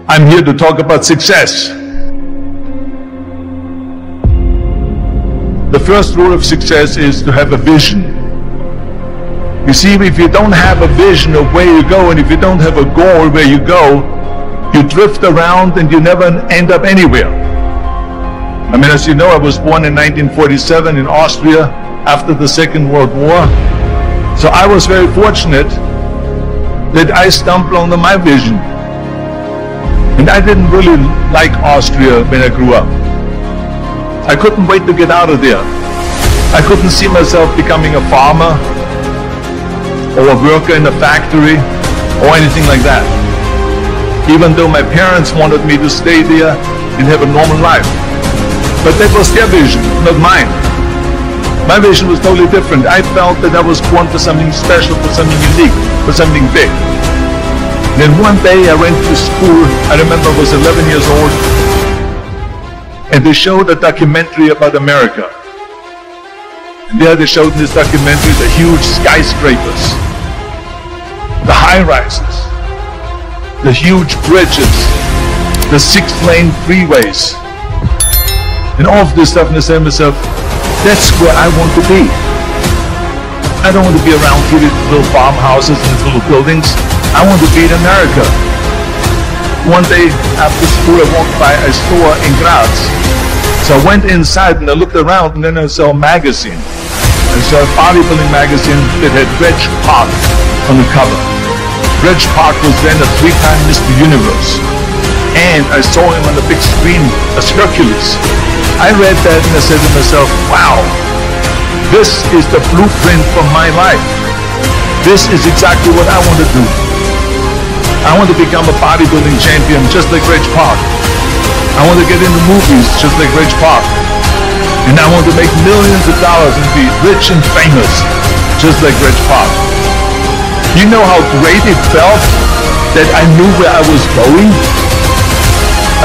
I'm here to talk about success. The first rule of success is to have a vision. You see, if you don't have a vision of where you go, and if you don't have a goal where you go, you drift around and you never end up anywhere. I mean, as you know, I was born in 1947 in Austria after the Second World War. So I was very fortunate that I stumbled onto my vision. And I didn't really like Austria when I grew up. I couldn't wait to get out of there. I couldn't see myself becoming a farmer or a worker in a factory or anything like that. Even though my parents wanted me to stay there and have a normal life. But that was their vision, not mine. My vision was totally different. I felt that I was born for something special, for something unique, for something big. Then one day I went to school, I remember I was 11 years old, and they showed a documentary about America. And there they showed in this documentary the huge skyscrapers, the high-rises, the huge bridges, the 6-lane freeways, and all of this stuff, and I said to myself, that's where I want to be. I don't want to be around here with little farmhouses and little buildings. I want to be in America. One day after school I walked by a store in Graz. So I went inside and I looked around, and then I saw a magazine. I saw a bodybuilding magazine that had Reg Park on the cover. Reg Park was then a 3-time Mr. Universe. And I saw him on the big screen as Hercules. I read that and I said to myself, wow, this is the blueprint for my life. This is exactly what I want to do. I want to become a bodybuilding champion just like Reg Park. I want to get into movies just like Reg Park. And I want to make millions of dollars and be rich and famous just like Reg Park. You know how great it felt that I knew where I was going?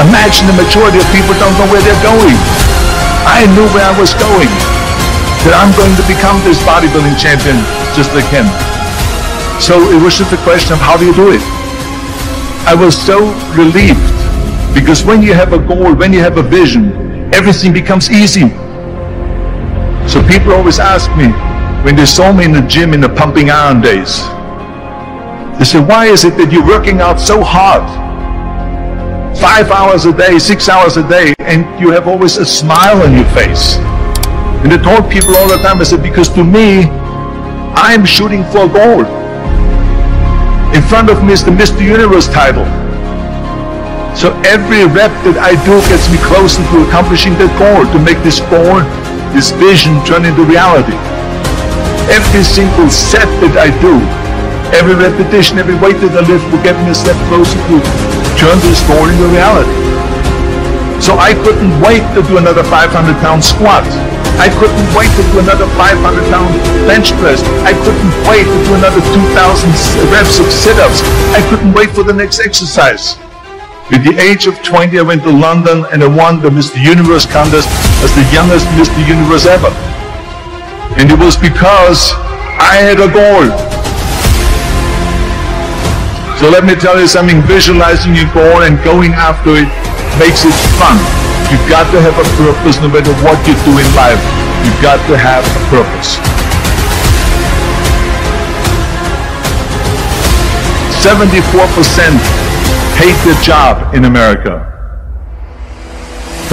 Imagine the majority of people don't know where they're going. I knew where I was going. That I'm going to become this bodybuilding champion just like him. So it was just a question of how do you do it? I was so relieved because when you have a goal, when you have a vision, everything becomes easy. So people always ask me, when they saw me in the gym in the pumping iron days, they say, why is it that you're working out so hard? 5 hours a day, 6 hours a day, and you have always a smile on your face. And I told people all the time, I said, because to me, I'm shooting for a goal. In front of me is the Mr. Universe title. So every rep that I do gets me closer to accomplishing that goal, to make this goal, this vision turn into reality. Every single set that I do, every repetition, every weight that I lift will get me a step closer to turn this goal into reality. So I couldn't wait to do another 500-pound squat. I couldn't wait to do another 500-pound bench press. I couldn't wait to do another 2,000 reps of sit-ups. I couldn't wait for the next exercise. At the age of 20, I went to London and I won the Mr. Universe contest as the youngest Mr. Universe ever. And it was because I had a goal. So let me tell you something, visualizing your goal and going after it makes it fun. You've got to have a purpose no matter what you do in life. You've got to have a purpose. 74% hate their job in America.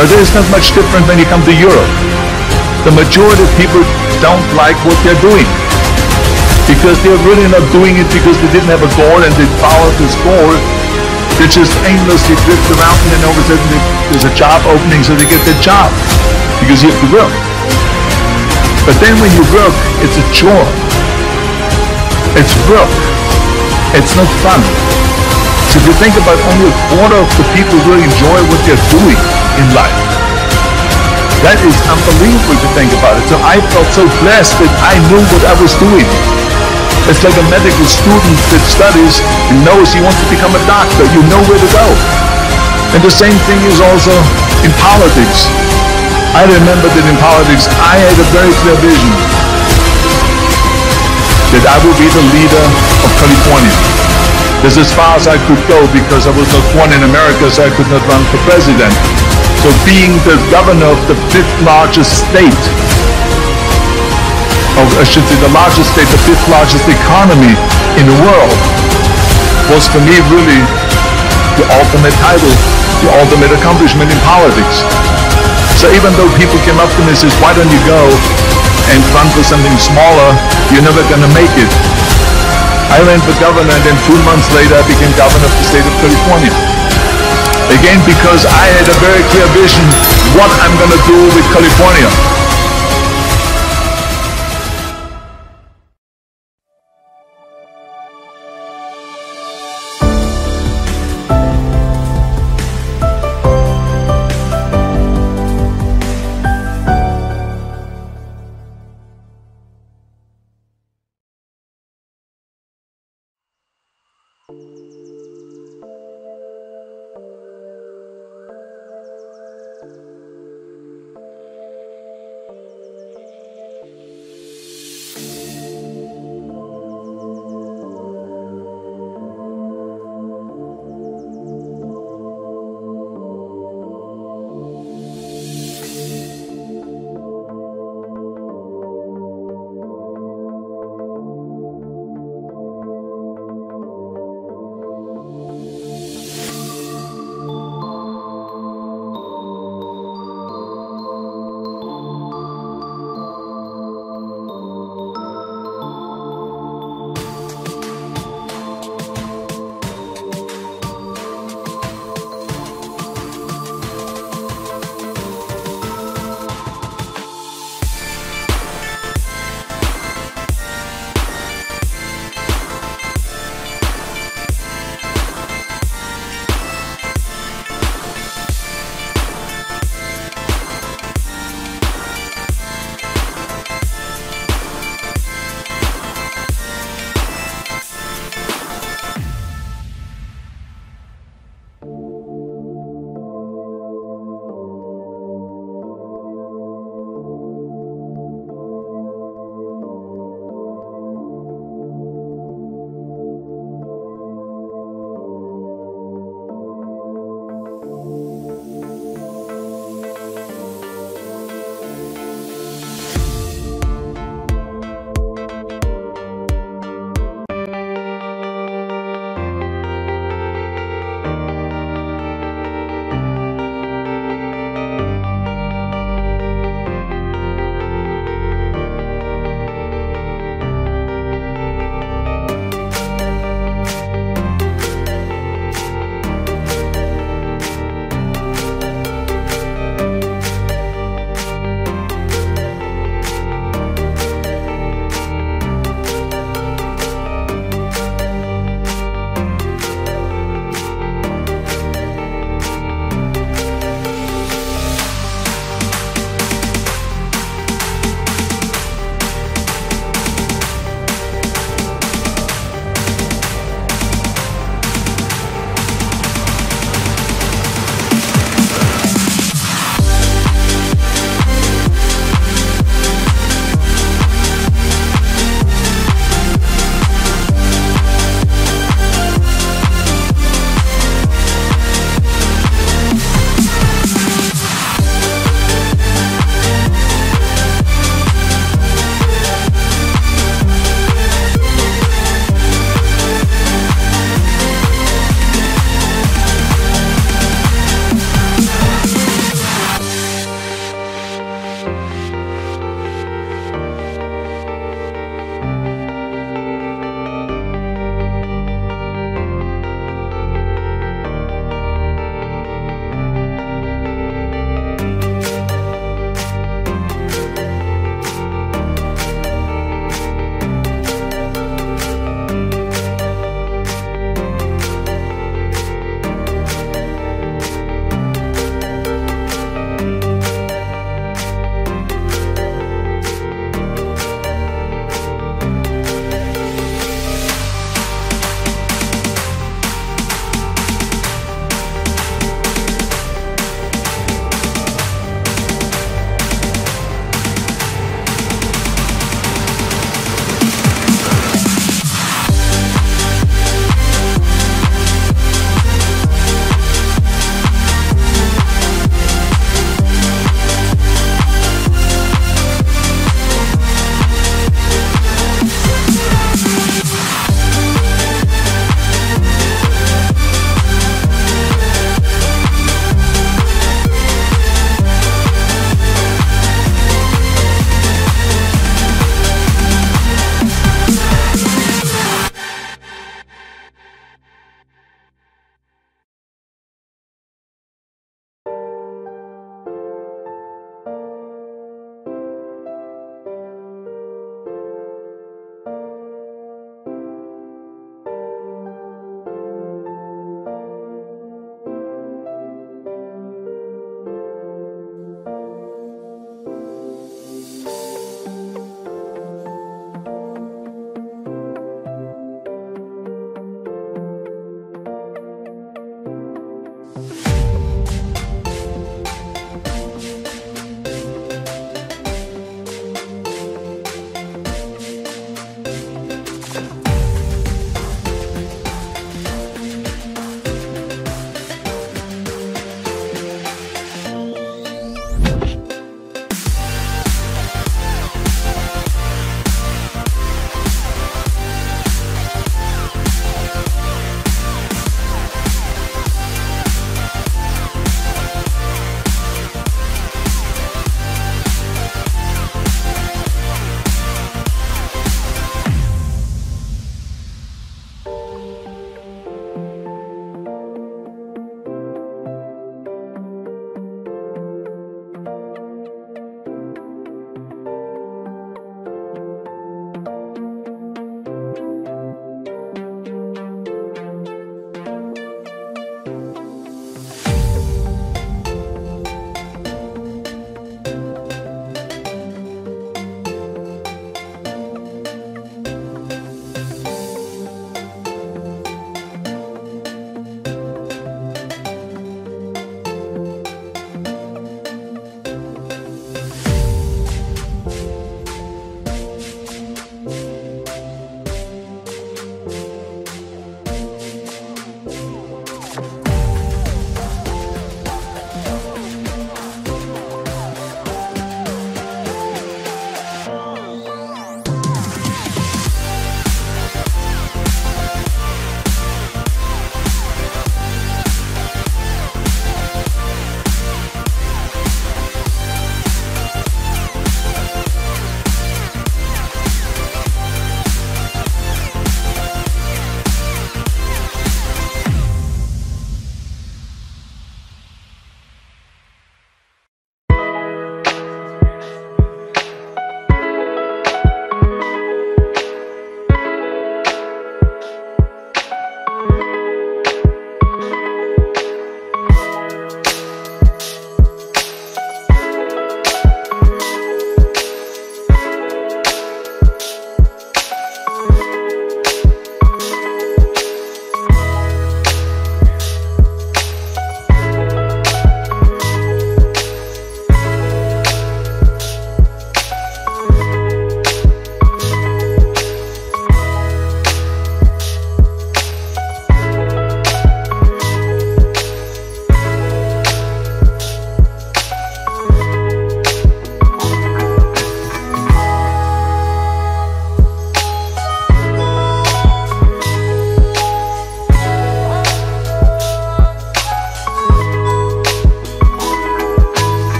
Now there's not much different when you come to Europe. The majority of people don't like what they're doing because they're really not doing it because they didn't have a goal and they followed this goal. They just aimlessly drift around and then all of a sudden there's a job opening so they get their job because you have to work. But then when you work, it's a chore. It's work. It's not fun. So if you think about only a quarter of the people really enjoy what they're doing in life. That is unbelievable to think about it. So I felt so blessed that I knew what I was doing. It's like a medical student that studies and knows he wants to become a doctor. You know where to go. And the same thing is also in politics. I remember that in politics, I had a very clear vision that I will be the leader of California. This is as far as I could go because I was not born in America, so I could not run for president. So being the governor of the fifth largest state, or I should say the largest state, the fifth largest economy in the world, was for me really the ultimate title, the ultimate accomplishment in politics. So even though people came up to me and says, why don't you go and run for something smaller, you're never gonna make it. I ran for governor, and then 2 months later I became governor of the state of California. Again, because I had a very clear vision what I'm gonna do with California.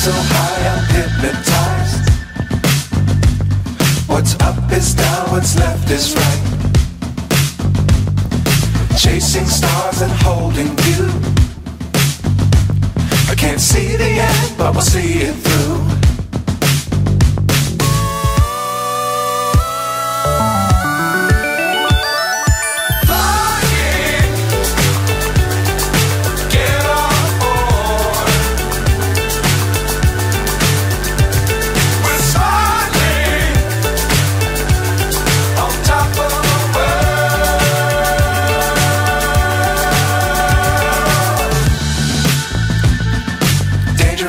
so high I'm hypnotized. What's up is down, what's left is right. Chasing stars and holding you. I can't see the end, but we'll see it through.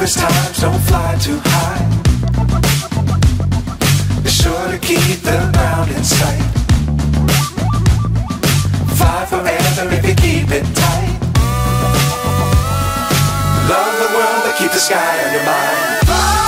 Times don't fly too high. Be sure to keep the ground in sight. Fly forever if you keep it tight. Love the world but keep the sky on your mind. Fly.